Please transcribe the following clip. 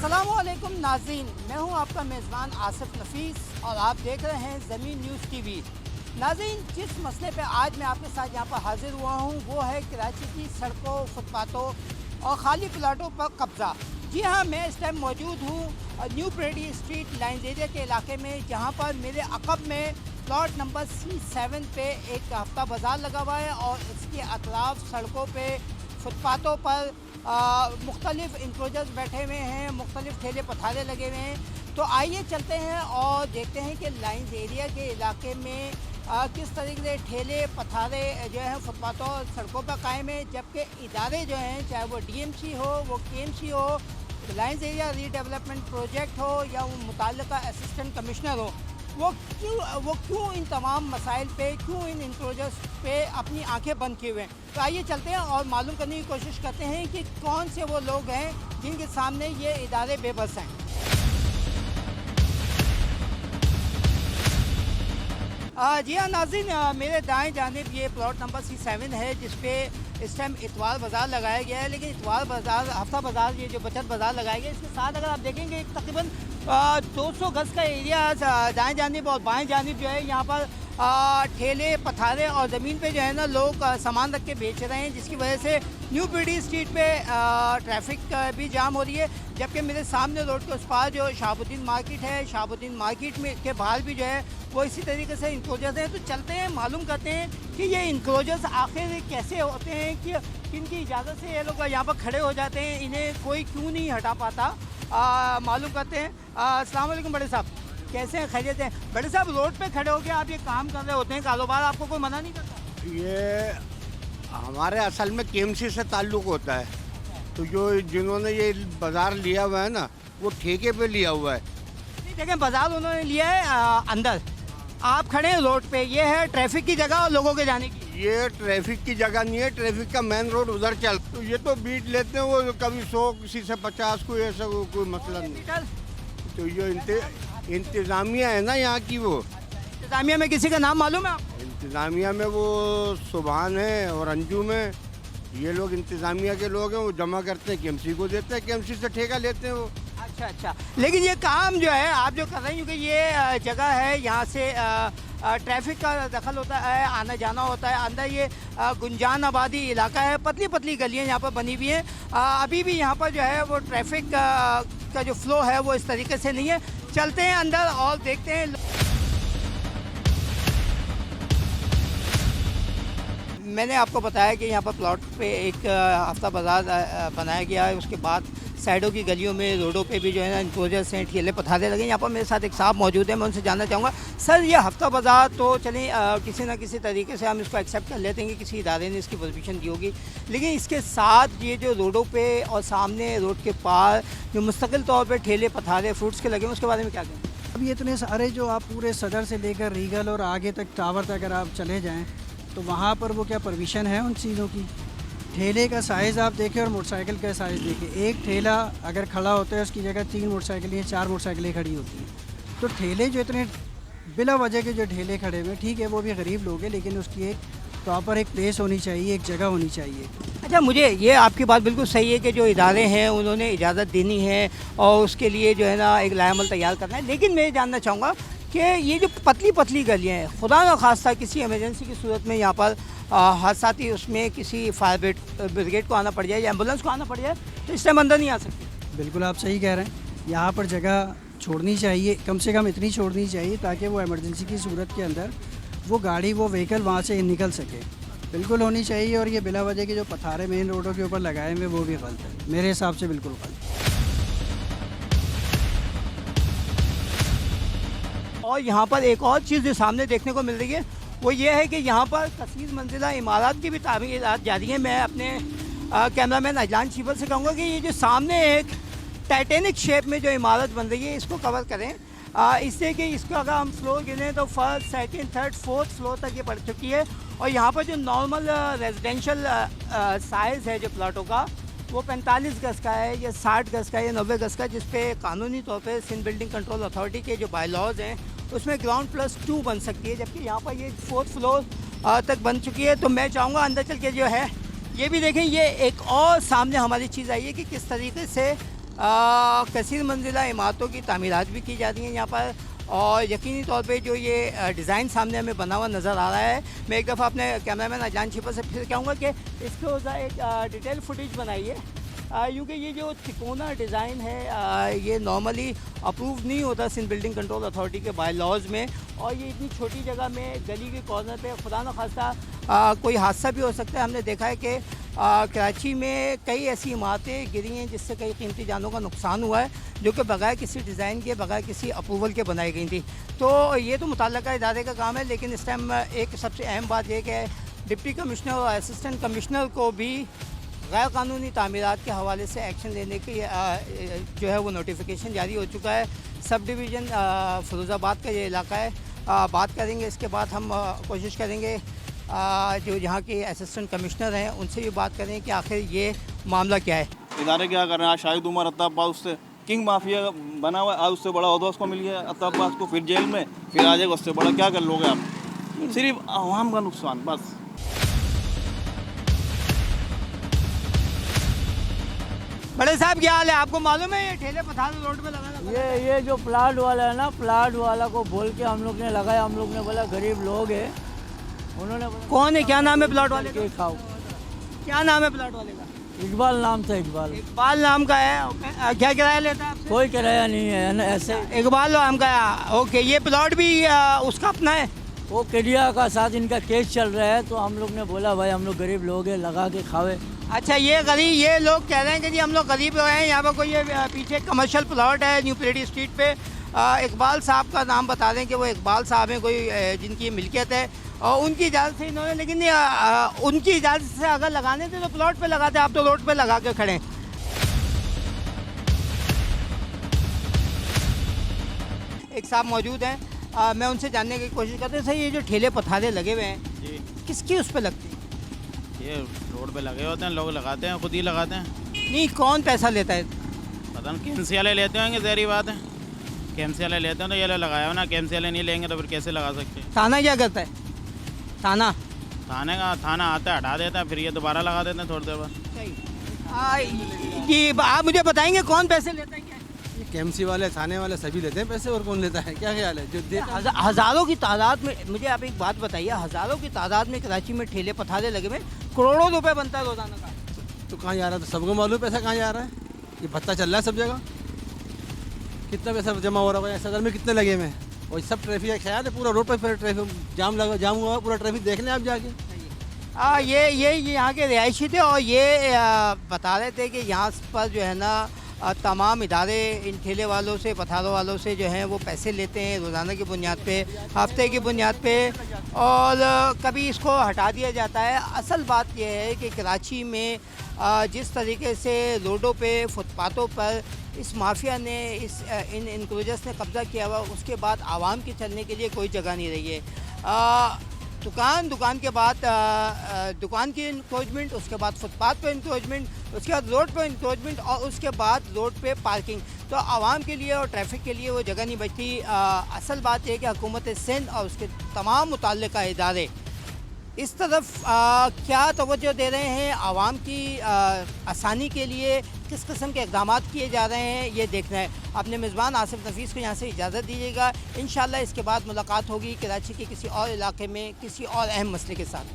अस्सलामुअलैकुम नाज़रीन, मैं हूं आपका मेज़बान आसिफ नफीस और आप देख रहे हैं ज़मीन न्यूज़ टीवी। नाज़रीन, जिस मसले पे आज मैं आपके साथ यहां पर हाजिर हुआ हूं वो है कराची की सड़कों, फुटपाथों और खाली प्लाटों पर कब्ज़ा। जी हां, मैं इस टाइम मौजूद हूं न्यू परेडी स्ट्रीट लाइन्स एरिया के इलाके में, जहां पर मेरे अक़ब में प्लॉट नंबर C7 पे एक हफ्ता बाज़ार लगा हुआ है और इसके अतराफ़ सड़कों पे, फुटपाथों पर मुख्तलिफ़ इंक्लोजर्स बैठे हुए हैं, मुख्तलिफ़ ठेले पथारे लगे हुए हैं। तो आइए चलते हैं और देखते हैं कि लाइन्स एरिया के इलाके में किस तरीके से ठेले पथारे जो हैं फुटपाथों और सड़कों पर कायम है, जबकि इदारे जो हैं, चाहे वो DMC हो, वो KMC हो, लाइन्स एरिया रीडेवलपमेंट प्रोजेक्ट हो या वो मुतल्लिका असिस्टेंट कमिश्नर हो, वो क्यों इन तमाम मसाइल पे, क्यों इन इंक्लोजर्स पे अपनी आंखें बंद किए हुए हैं। तो आइए चलते हैं और मालूम करने की कोशिश करते हैं कि कौन से वो लोग हैं जिनके सामने ये इदारे बेबस हैं। जी हाँ नाज़रीन, मेरे दाएं जानिब ये प्लॉट नंबर C7 है, जिसपे इस टाइम इतवार बाज़ार लगाया गया है। लेकिन इतवार बाज़ार, हफ्ता बाज़ार, ये जो बचत बाज़ार लगाया गया है, इसके साथ अगर आप देखेंगे एक तकरीबन 200 गज़ का एरिया दाएं जानिब और बाएं जानिब जो है, यहाँ पर ठेले पथारे और ज़मीन पे जो है ना लोग सामान रख के बेच रहे हैं, जिसकी वजह से न्यू परेडी स्ट्रीट पे ट्रैफिक भी जाम हो रही है। जबकि मेरे सामने रोड के उस पार जो शहाबुद्दीन मार्केट है, शहाबुद्दीन मार्केट में के बाहर भी जो है वो इसी तरीके से इंक्लोजर्स हैं। तो चलते हैं, मालूम करते हैं कि ये इंक्लोजर्स आखिर कैसे होते हैं, कि किनकी इजाज़त से ये लोग यहाँ पर खड़े हो जाते हैं, इन्हें कोई क्यों नहीं हटा पाता। मालूम करते हैं। अस्सलाम वालेकुम बड़े साहब, कैसे हैं, खैरियत हैं? बड़े साहब, रोड पे खड़े होकर आप ये काम कर रहे होते हैं, कारोबार, आपको कोई मना नहीं करता? ये हमारे असल में KMC से ताल्लुक़ होता है। तो जो जिन्होंने ये बाज़ार लिया हुआ है ना, वो ठेके पे लिया हुआ है। नहीं, देखें, बाज़ार उन्होंने लिया है अंदर, आप खड़े हैं रोड पे, ये है ट्रैफिक की जगह और लोगों के जाने की। ये ट्रैफिक की जगह नहीं है, ट्रैफिक का मेन रोड उधर चल, तो ये तो बीट लेते हैं, वो कभी 100, किसी से 50, कोई ऐसा कोई मसला नहीं। तो ये इंतज़ामिया है ना यहाँ की, वो इंतज़ामिया में किसी का नाम मालूम है आपको? इंतज़ामिया में वो सुभान है और अंजुम है, ये लोग इंतज़ामिया के लोग हैं। वो जमा करते हैं, KMC को देते हैं, KMC से ठेका लेते हैं वो। अच्छा अच्छा, लेकिन ये काम जो है आप जो कर रहे हैं, क्योंकि ये जगह है, यहाँ से ट्रैफिक का दखल होता है, आना जाना होता है अंदर, ये गुंजान आबादी इलाका है, पतली पतली गलियाँ यहाँ पर बनी हुई हैं। अभी भी यहाँ पर जो है वो ट्रैफिक का जो फ्लो है वो इस तरीके से नहीं है। चलते हैं अंदर और देखते हैं। मैंने आपको बताया कि यहाँ पर प्लॉट पे एक हफ्ता बाज़ार बनाया गया है, उसके बाद साइडों की गलियों में, रोडों पे भी जो है ना इंक्लोजर्स हैं, ठेले पथारे लगे। यहाँ पर मेरे साथ एक साहब मौजूद है, मैं उनसे जानना चाहूँगा, सर ये हफ्ता बाज़ार तो चलें किसी ना किसी तरीके से हम इसको एक्सेप्ट कर लेते हैं कि किसी इदारे ने इसकी परमिशन दी होगी, लेकिन इसके साथ ये जो रोडों पे और सामने रोड के पार जो मुस्तकिल तौर पर ठेले पथारे फ्रूट्स के लगे हैं, उसके बारे में क्या कहें? अब ये इतने सारे जो आप पूरे सदर से लेकर रीगल और आगे तक टावर तक अगर आप चले जाएँ, तो वहाँ पर वो क्या परमिशन है उन चीज़ों की? ठेले का साइज़ आप देखें और मोटरसाइकिल का साइज़ देखें। एक ठेला अगर खड़ा होता है, उसकी जगह 3 मोटरसाइकिलें, 4 मोटरसाइकिलें खड़ी होती हैं। तो ठेले जो इतने बिला वजह के जो ठेले खड़े हुए, ठीक है वो भी गरीब लोग हैं, लेकिन उसकी एक प्रॉपर एक प्लेस होनी चाहिए, एक जगह होनी चाहिए। अच्छा, मुझे ये आपकी बात बिल्कुल सही है कि जो इदारे हैं उन्होंने इजाज़त देनी है और उसके लिए जो है ना एक लाएमल तैयार करना है। लेकिन मैं जानना चाहूँगा कि ये जो पतली पतली गलियाँ हैं, खुदा न खास्ता किसी इमरजेंसी की सूरत में यहाँ पर हादसाती उसमें किसी फायर ब्रिगेड को आना पड़ जाए या एम्बुलेंस को आना पड़ जाए, तो इस टाइम अंदर नहीं आ सकती। बिल्कुल आप सही कह रहे हैं, यहाँ पर जगह छोड़नी चाहिए, कम से कम इतनी छोड़नी चाहिए ताकि वो इमरजेंसी की सूरत के अंदर वो गाड़ी, वो व्हीकल वहाँ से निकल सके, बिल्कुल होनी चाहिए। और ये बिला वजह के जो पथारे मेन रोडों के ऊपर लगाए हुए वो भी गलत है, मेरे हिसाब से बिल्कुल गलत। और यहाँ पर एक और चीज़ जो सामने देखने को मिल रही है वो ये है कि यहाँ पर कसीर मंजिला इमारत की भी तामीरात जारी है। मैं अपने कैमरामैन अजलान शीबल से कहूँगा कि ये जो सामने एक टाइटेनिक शेप में जो इमारत बन रही है, इसको कवर करें, इससे कि इसको अगर हम फ्लोर गिनें तो first, second, third, fourth floor तक ये पड़ चुकी है। और यहाँ पर जो नॉर्मल रेजिडेंशियल साइज़ है जो प्लाटों का, वो 45 गज़ का है या 60 गज़ का या 90 गज़ का, जिस पे कानूनी तौर पे सिंध बिल्डिंग कंट्रोल अथॉरिटी के जो बायलॉज हैं उसमें ग्राउंड +2 बन सकती है, जबकि यहाँ पर ये 4th फ्लोर तक बन चुकी है। तो मैं चाहूँगा अंदर चल के जो है ये भी देखें। ये एक और सामने हमारी चीज़ आई है कि किस तरीके से कसीर मंजिला इमारतों की तामीरात भी की जाती हैं यहाँ पर, और यकीनी तौर पे जो ये डिज़ाइन सामने हमें बना हुआ नज़र आ रहा है, मैं एक दफ़ा अपने कैमरामैन अजान छिपा से फिर कहूँगा कि इसको एक डिटेल फुटेज बनाइए, क्योंकि ये जो तिकोना डिज़ाइन है ये नॉर्मली अप्रूव नहीं होता सिंध बिल्डिंग कंट्रोल अथॉरिटी के बाय लॉज में, और ये इतनी छोटी जगह में गली के कॉर्नर पे खुदा न खास्ता कोई हादसा भी हो सकता है। हमने देखा है कि कराची में कई ऐसी इमारतें गिरी हैं जिससे कई कीमती जानों का नुकसान हुआ है, जो कि बगैर किसी डिज़ाइन के, बगैर किसी अप्रूवल के बनाई गई थी। तो ये तो मुतल्लिका इदारे का काम है, लेकिन इस टाइम एक सबसे अहम बात यह कि डिप्टी कमिश्नर और असिस्टेंट कमिश्नर को भी गैर कानूनी तामीरात के हवाले से एक्शन लेने की जो है वो नोटिफिकेशन जारी हो चुका है। सब डिवीज़न फिरोज़ाबाद का ये इलाका है, बात करेंगे इसके बाद हम कोशिश करेंगे जो यहाँ के असिस्टेंट कमिश्नर हैं उनसे भी बात करें कि आखिर ये मामला क्या है। इदारे क्या कर रहे हैं? आज शाहिद उमर अत्ताबाज उससे किंग माफिया बना हुआ है, आज उससे बड़ा अहदा उसको मिल गया अत्ताबाज को, फिर जेल में, फिर आ जाएगा उससे बड़ा। क्या कर लोगे आप? सिर्फ आवाम का नुकसान बस। बड़े साहब क्या हाल है? आपको मालूम है ये ठेले पथार रोड पे लगा ये जो प्लाट वाला है ना, प्लाट वाला को बोल के हम लोग ने लगाया, हम लोग ने बोला गरीब लोग है, उन्होंने बोला कौन है, क्या नाम है प्लाट वाले का? के खाओ। क्या नाम है प्लाट वाले का? इकबाल नाम था, इकबाल। इकबाल नाम का है, ओके। क्या किराया लेता है आपसे? कोई किराया नहीं है ना, ऐसे। इकबाल नाम का है, ओके। ये प्लॉट भी उसका अपना है? वो केडिया का साथ इनका केस चल रहा है, तो हम लोग ने बोला भाई हम लोग गरीब लोग हैं, लगा के खावे। अच्छा, ये लोग कह रहे हैं कि जी हम लोग गरीब लोग हैं, यहाँ पर कोई ये पीछे कमर्शियल प्लॉट है न्यू परेड स्ट्रीट पे। इकबाल साहब का नाम बता दें कि वो इकबाल साहब हैं, कोई जिनकी मिल्कियत है, और उनकी इजाज़त से इन्होंने, लेकिन उनकी इजाज़त से अगर लगाने थे तो प्लॉट पे लगाते, आप तो रोड पे लगा के खड़े हैं। एक साहब मौजूद हैं, मैं उनसे जानने की कोशिश करते हैं। सर, ये जो ठेले पथारे लगे हुए हैं जी, किसकी उस पर लगती है? ये रोड पे लगे होते हैं, लोग लगाते हैं, खुद ही लगाते हैं। नहीं, कौन पैसा लेता है? पता नहीं, केएमसी वाले लेते होंगे, जहरी बात है। केएमसी वाले लेते हैं तो ये लोग लगाया हो ना, केएमसी वाले नहीं लेंगे तो फिर कैसे लगा सकते हैं? थाना क्या करता है? थाना थाना आता है, हटा देता है, फिर ये दोबारा लगा देते हैं थोड़ी देर बाद। जी, आप मुझे बताएंगे कौन पैसे लेता है? क्या ये केएमसी वाले, थाने वाले सभी लेते हैं पैसे, और कौन लेता है? क्या ख्याल है? जो देता है। हज़ारों की तादाद में, मुझे आप एक बात बताइए, हज़ारों की तादाद में कराची में ठेले पथारे लगे हुए, करोड़ों रुपए बनता है रोजाना का। तो कहाँ जा रहा है? तो सबको मालूम पैसा कहाँ जा रहा है, ये भत्ता चल रहा है सब जगह। कितना पैसा जमा हो रहा है सदर में, कितने लगे हुए हैं, और सब ट्रैफिक का ख्याल है, पूरा रोड पर फिर ट्रैफिक जाम हुआ, पूरा ट्रैफिक देख लें आप जाके। ये यहाँ के रिहायशी थे, और ये बता रहे थे कि यहाँ पर जो है ना तमाम इदारे इन ठेले वालों से, पथारों वालों से जो हैं वो पैसे लेते हैं रोज़ाना की बुनियाद पे, हफ्ते की बुनियाद पे, और कभी इसको हटा दिया जाता है। असल बात यह है कि कराची में जिस तरीके से रोडों पे, फुटपाथों पर इस माफिया ने, इन इंक्रोचर्स ने कब्ज़ा किया हुआ, उसके बाद आवाम के चलने के लिए कोई जगह नहीं रही है। दुकान के बाद दुकान की इंक्रोचमेंट, उसके बाद फुटपाथ पे इंक्रोचमेंट, उसके बाद रोड पे इंक्रोचमेंट, और उसके बाद रोड पे पार्किंग। तो आवाम के लिए और ट्रैफिक के लिए वो जगह नहीं बचती। असल बात यह है कि हुकूमत सिंध और उसके तमाम मुतल्लिका इदारे इस तरफ क्या तवज्जो दे रहे हैं, आवाम की आसानी के लिए किस किस्म के इक़दाम किए जा रहे हैं, ये देखना है। अपने मेज़बान आसिफ नफ़ीस को यहाँ से इजाज़त दीजिएगा। इंशाअल्लाह इसके बाद मुलाकात होगी कराची के किसी और इलाके में किसी और अहम मसले के साथ।